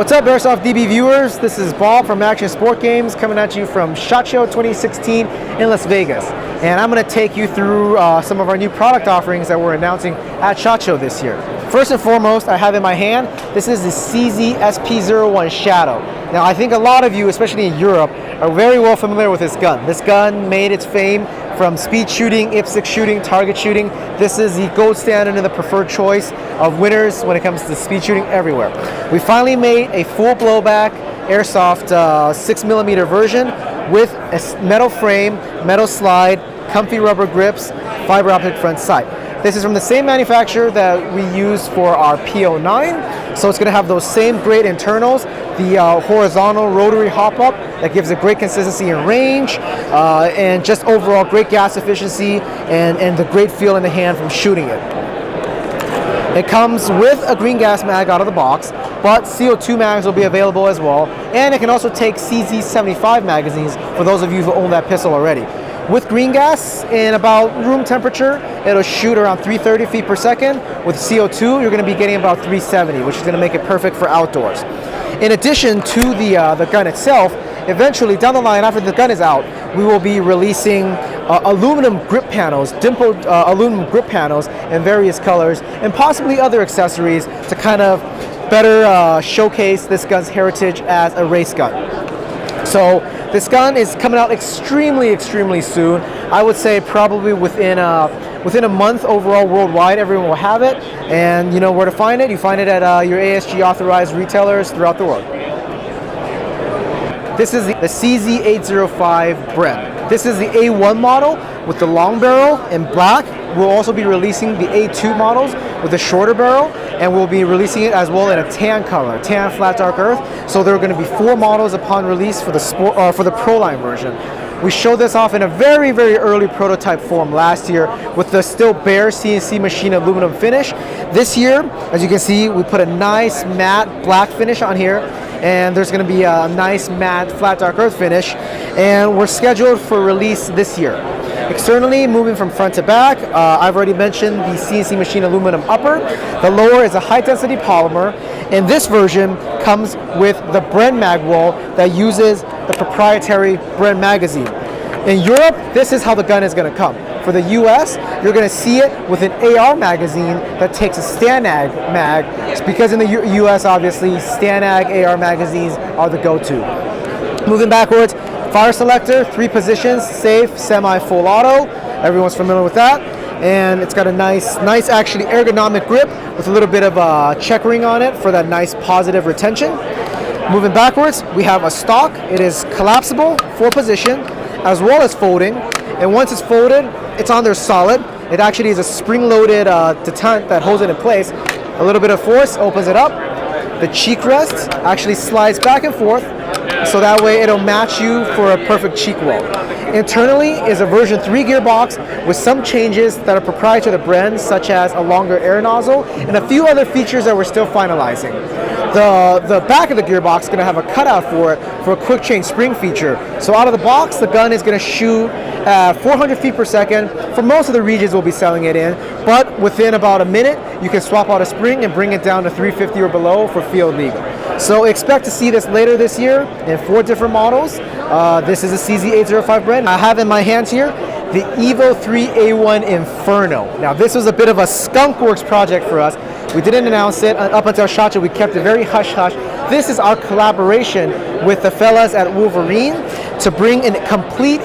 What's up, Airsoft DB viewers? This is Bob from ActionSportGames coming at you from SHOT Show 2016 in Las Vegas. And I'm going to take you through some of our new product offerings that we're announcing at SHOT Show this year. First and foremost, I have in my hand, this is the CZ SP01 Shadow. Now, I think a lot of you, especially in Europe, are very well familiar with this gun. This gun made its fame from speed shooting, IPSC shooting, target shooting. This is the gold standard and the preferred choice of winners when it comes to speed shooting everywhere. We finally made a full blowback Airsoft 6mm version with a metal frame, metal slide, comfy rubber grips, fiber optic front sight. This is from the same manufacturer that we use for our P09, so it's going to have those same great internals, the horizontal rotary hop-up that gives a great consistency in range, and just overall great gas efficiency and the great feel in the hand from shooting it. It comes with a green gas mag out of the box, but CO2 mags will be available as well, and it can also take CZ805 magazines for those of you who own that pistol already. With green gas, in about room temperature, it'll shoot around 330 feet per second. With CO2, you're going to be getting about 370, which is going to make it perfect for outdoors. In addition to the gun itself, eventually down the line, after the gun is out, we will be releasing aluminum grip panels, dimpled aluminum grip panels in various colors, and possibly other accessories to kind of better showcase this gun's heritage as a race gun. So this gun is coming out extremely soon. I would say probably within a month overall worldwide, everyone will have it. And you know where to find it. You find it at your ASG authorized retailers throughout the world. This is the CZ805 Brep. This is the A1 model with the long barrel in black. We'll also be releasing the A2 models with the shorter barrel, and we'll be releasing it as well in a tan color, tan flat dark earth. So there are going to be 4 models upon release for the sport for the Pro Line version. We showed this off in a very early prototype form last year with the still bare CNC machine aluminum finish. This year, as you can see, we put a nice matte black finish on here, and there's going to be a nice matte flat dark earth finish, and we're scheduled for release this year. Externally, moving from front to back, I've already mentioned the CNC machine aluminum upper. The lower is a high density polymer, and this version comes with the Bren magwall that uses the proprietary Bren magazine. In Europe, this is how the gun is going to come. For the US, you're going to see it with an AR magazine that takes a stanag mag. It's because in the US, obviously, stanag AR magazines are the go-to. Moving backwards, fire selector, 3 positions, safe, semi, full auto. Everyone's familiar with that. And it's got a nice actually ergonomic grip with a little bit of checkering on it for that nice positive retention. Moving backwards, we have a stock. It is collapsible, 4 position, as well as folding. And once it's folded, it's on there solid. It actually is a spring-loaded detent that holds it in place. A little bit of force opens it up. The cheek rest actually slides back and forth, so that way it'll match you for a perfect cheek wall. Internally is a version 3 gearbox with some changes that are proprietary to Bren, such as a longer air nozzle and a few other features that we're still finalizing. The back of the gearbox is going to have a cutout for it for a quick change spring feature. So out of the box, the gun is going to shoot at 400 feet per second. For most of the regions we'll be selling it in, but within about a minute, you can swap out a spring and bring it down to 350 or below for field legal. So expect to see this later this year in 4 different models. This is a CZ805 Brep. I have in my hands here the Evo 3A1 Inferno. Now this was a bit of a skunkworks project for us. We didn't announce it up until SHOT Show. We kept it very hush-hush. This is our collaboration with the fellas at Wolverine to bring a complete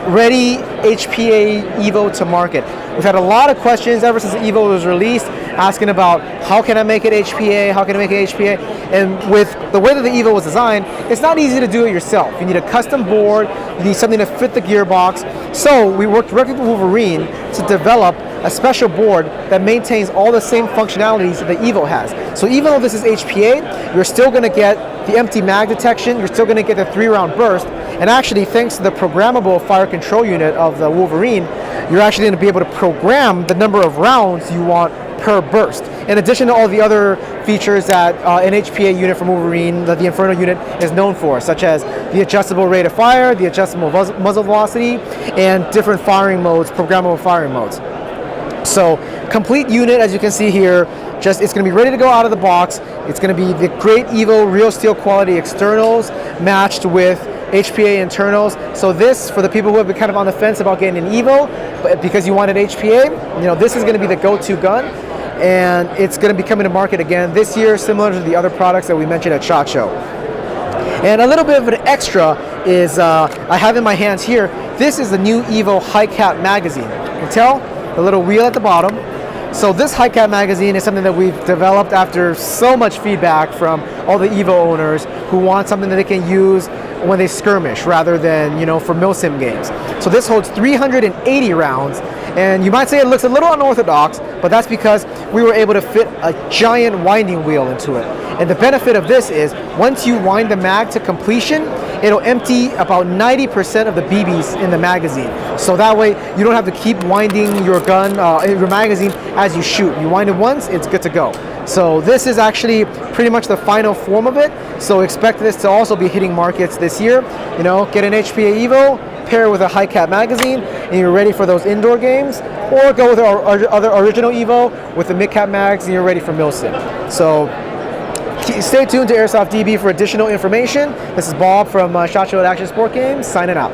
ready HPA Evo to market. We've had a lot of questions ever since the Evo was released, asking about how can I make it HPA, how can I make it HPA, and with the way that the Evo was designed, it's not easy to do it yourself. You need a custom board, you need something to fit the gearbox. So we worked directly with Wolverine to develop a special board that maintains all the same functionalities that the Evo has. So even though this is HPA, you're still going to get the empty mag detection, you're still going to get the 3-round burst, and actually thanks to the programmable fire control unit of the Wolverine, you're actually going to be able to program the number of rounds you want per burst. In addition to all the other features that an HPA unit from Wolverine, the Inferno unit, is known for, such as the adjustable rate of fire, the adjustable muzzle velocity, and different firing modes, programmable firing modes. So complete unit, as you can see here, it's going to be ready to go out of the box. It's going to be the great Evo real steel quality externals matched with HPA internals. So this, for the people who have been kind of on the fence about getting an Evo, but because you wanted HPA, this is going to be the go-to gun, and it's going to be coming to market again this year, similar to the other products that we mentioned at SHOT Show. And a little bit of an extra is I have in my hands here. This is the new Evo High Cap Magazine. You can tell the little wheel at the bottom. So this High Cap Magazine is something that we've developed after so much feedback from all the Evo owners who want something that they can use when they skirmish rather than, for milsim games. So this holds 380 rounds, and you might say it looks a little unorthodox, but that's because we were able to fit a giant winding wheel into it. And the benefit of this is once you wind the mag to completion, it'll empty about 90% of the BBs in the magazine. So that way you don't have to keep winding your gun, your magazine as you shoot. You wind it once, it's good to go. So this is actually pretty much the final form of it. So expect this to also be hitting markets this year. Get an HPA Evo, pair it with a High Cap magazine, and you're ready for those indoor games. Or go with our other original Evo with the mid cap mags, and you're ready for milsim. So stay tuned to Airsoft DB for additional information. This is Bob from SHOT Show at ActionSportGames, signing out.